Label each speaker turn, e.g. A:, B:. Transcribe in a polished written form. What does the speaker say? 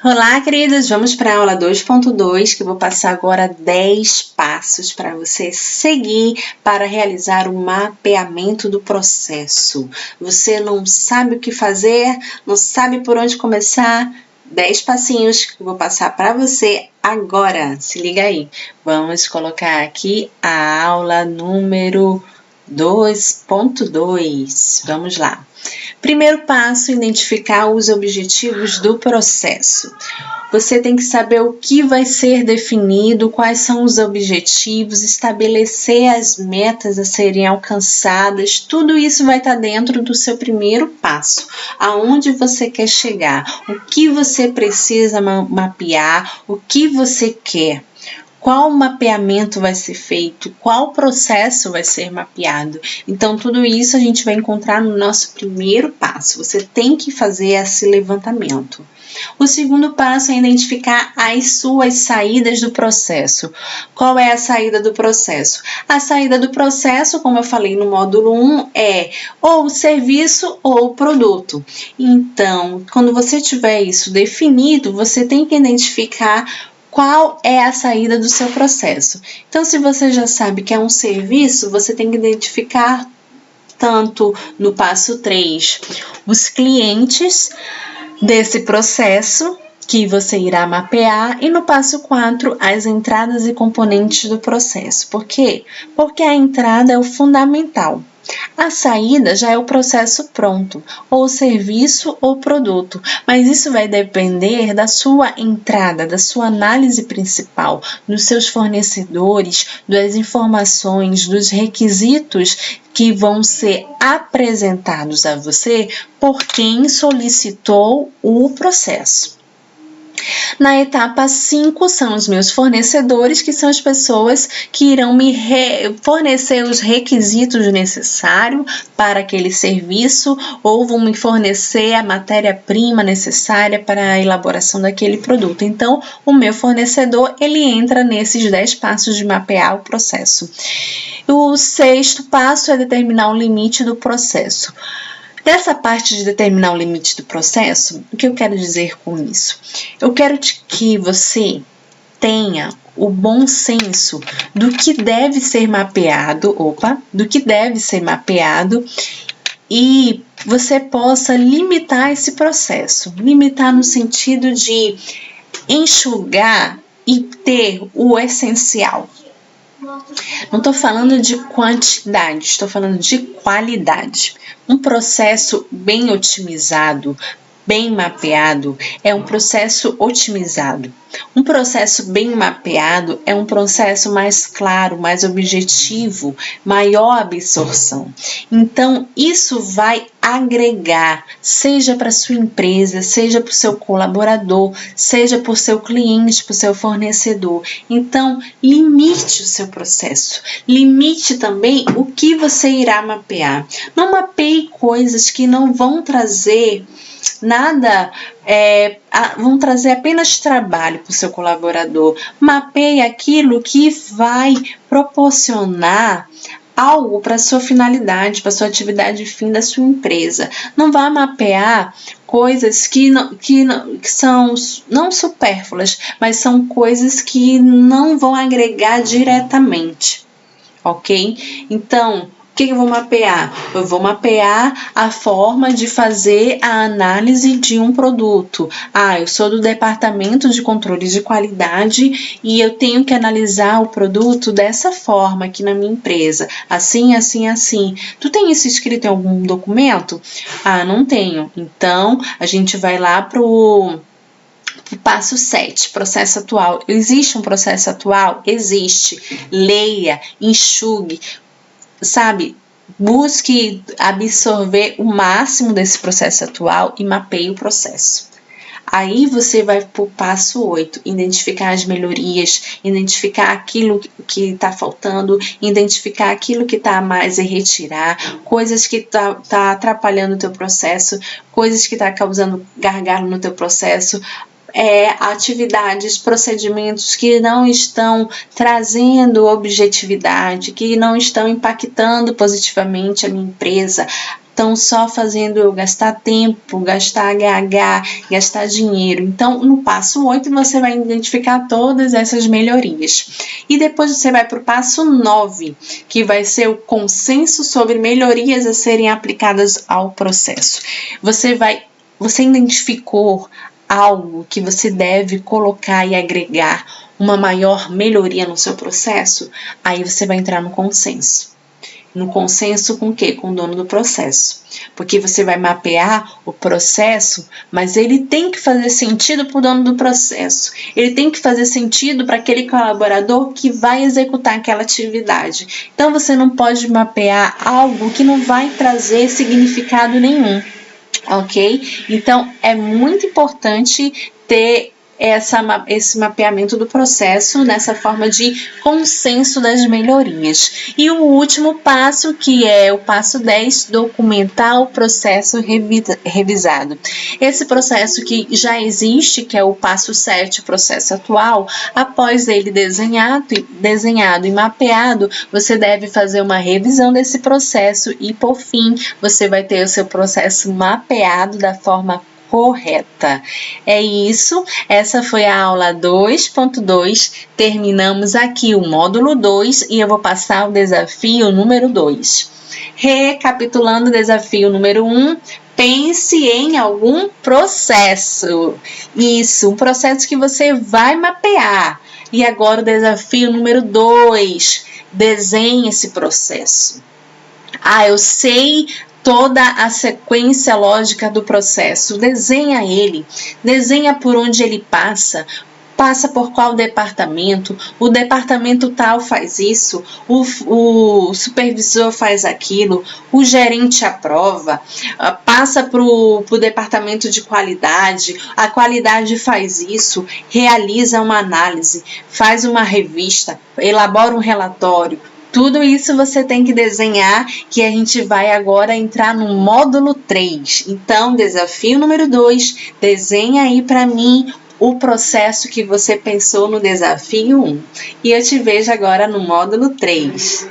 A: Olá, queridas! Vamos para a aula 2.2, que eu vou passar agora 10 passos para você seguir para realizar o mapeamento do processo. Você não sabe o que fazer, não sabe por onde começar? 10 passinhos que eu vou passar para você agora. Se liga aí. Vamos colocar aqui a aula número 2.2. Vamos lá. Primeiro passo, identificar os objetivos do processo. Você tem que saber o que vai ser definido, quais são os objetivos, estabelecer as metas a serem alcançadas. Tudo isso vai estar dentro do seu primeiro passo. Aonde você quer chegar, o que você precisa mapear, o que você quer. Qual mapeamento vai ser feito, qual processo vai ser mapeado. Então, tudo isso a gente vai encontrar no nosso primeiro passo. Você tem que fazer esse levantamento. O segundo passo é identificar as suas saídas do processo. Qual é a saída do processo? A saída do processo, como eu falei no módulo 1, é ou o serviço ou o produto. Então, quando você tiver isso definido, você tem que identificar qual é a saída do seu processo. Então, se você já sabe que é um serviço, você tem que identificar tanto no passo 3 os clientes desse processo que você irá mapear e no passo 4 as entradas e componentes do processo. Por quê? Porque a entrada é o fundamental. A saída já é o processo pronto, ou serviço ou produto, mas isso vai depender da sua entrada, da sua análise principal, dos seus fornecedores, das informações, dos requisitos que vão ser apresentados a você por quem solicitou o processo. Na etapa 5 são os meus fornecedores, que são as pessoas que irão me fornecer os requisitos necessários para aquele serviço ou vão me fornecer a matéria-prima necessária para a elaboração daquele produto. Então, o meu fornecedor, ele entra nesses 10 passos de mapear o processo. O 6º passo é determinar o limite do processo. Nessa parte de determinar o limite do processo, o que eu quero dizer com isso? Eu quero que você tenha o bom senso do que deve ser mapeado, e você possa limitar esse processo. Limitar no sentido de enxugar e ter o essencial. Não estou falando de quantidade, estou falando de qualidade. Um processo bem otimizado, bem mapeado, é um processo otimizado. Um processo bem mapeado é um processo mais claro, mais objetivo, maior absorção. Então, isso vai agregar, seja para sua empresa, seja para o seu colaborador, seja para o seu cliente, para o seu fornecedor. Então, limite o seu processo. Limite também o que você irá mapear. Não mapeie coisas que não vão trazer nada, vão trazer apenas trabalho para o seu colaborador. Mapeie aquilo que vai proporcionar algo para a sua finalidade, para a sua atividade fim da sua empresa. Não vá mapear coisas que são não supérfluas, mas são coisas que não vão agregar diretamente, ok? Então, o que eu vou mapear? Eu vou mapear a forma de fazer a análise de um produto. Eu sou do departamento de controle de qualidade e eu tenho que analisar o produto dessa forma aqui na minha empresa. Assim, assim, assim. Tu tem isso escrito em algum documento? Não tenho. Então, a gente vai lá pro passo 7, processo atual. Existe um processo atual? Existe. Leia, enxugue. Busque absorver o máximo desse processo atual e mapeie o processo. Aí você vai para o passo 8, identificar as melhorias, identificar aquilo que está faltando, identificar aquilo que está a mais e retirar, coisas que tá atrapalhando o teu processo, coisas que está causando gargalo no teu processo, atividades, procedimentos que não estão trazendo objetividade, que não estão impactando positivamente a minha empresa. estão só fazendo eu gastar tempo, gastar HH, gastar dinheiro. Então, no passo 8, você vai identificar todas essas melhorias. E depois você vai para o passo 9, que vai ser o consenso sobre melhorias a serem aplicadas ao processo. Você identificou algo que você deve colocar e agregar uma maior melhoria no seu processo? Aí você vai entrar no consenso. No consenso com o quê? Com o dono do processo. Porque você vai mapear o processo, mas ele tem que fazer sentido para o dono do processo. Ele tem que fazer sentido para aquele colaborador que vai executar aquela atividade. Então, você não pode mapear algo que não vai trazer significado nenhum. Ok? Então, é muito importante ter esse mapeamento do processo nessa forma de consenso das melhorias. E o último passo, que é o passo 10, documentar o processo revisado. Esse processo que já existe, que é o passo 7, o processo atual, após ele desenhado e mapeado, você deve fazer uma revisão desse processo e, por fim, você vai ter o seu processo mapeado da forma correta. É isso, essa foi a aula 2.2, terminamos aqui o módulo 2 e eu vou passar o desafio número 2. Recapitulando o desafio número 1, pense em algum processo. Isso, um processo que você vai mapear. E agora o desafio número 2, desenhe esse processo. Eu sei toda a sequência lógica do processo. Desenha ele, desenha por onde ele passa por qual departamento, o departamento tal faz isso, o supervisor faz aquilo, o gerente aprova, passa para o departamento de qualidade, a qualidade faz isso, realiza uma análise, faz uma revista, elabora um relatório. Tudo isso você tem que desenhar, que a gente vai agora entrar no módulo 3. Então, desafio número 2, desenha aí para mim o processo que você pensou no desafio 1. E eu te vejo agora no módulo 3.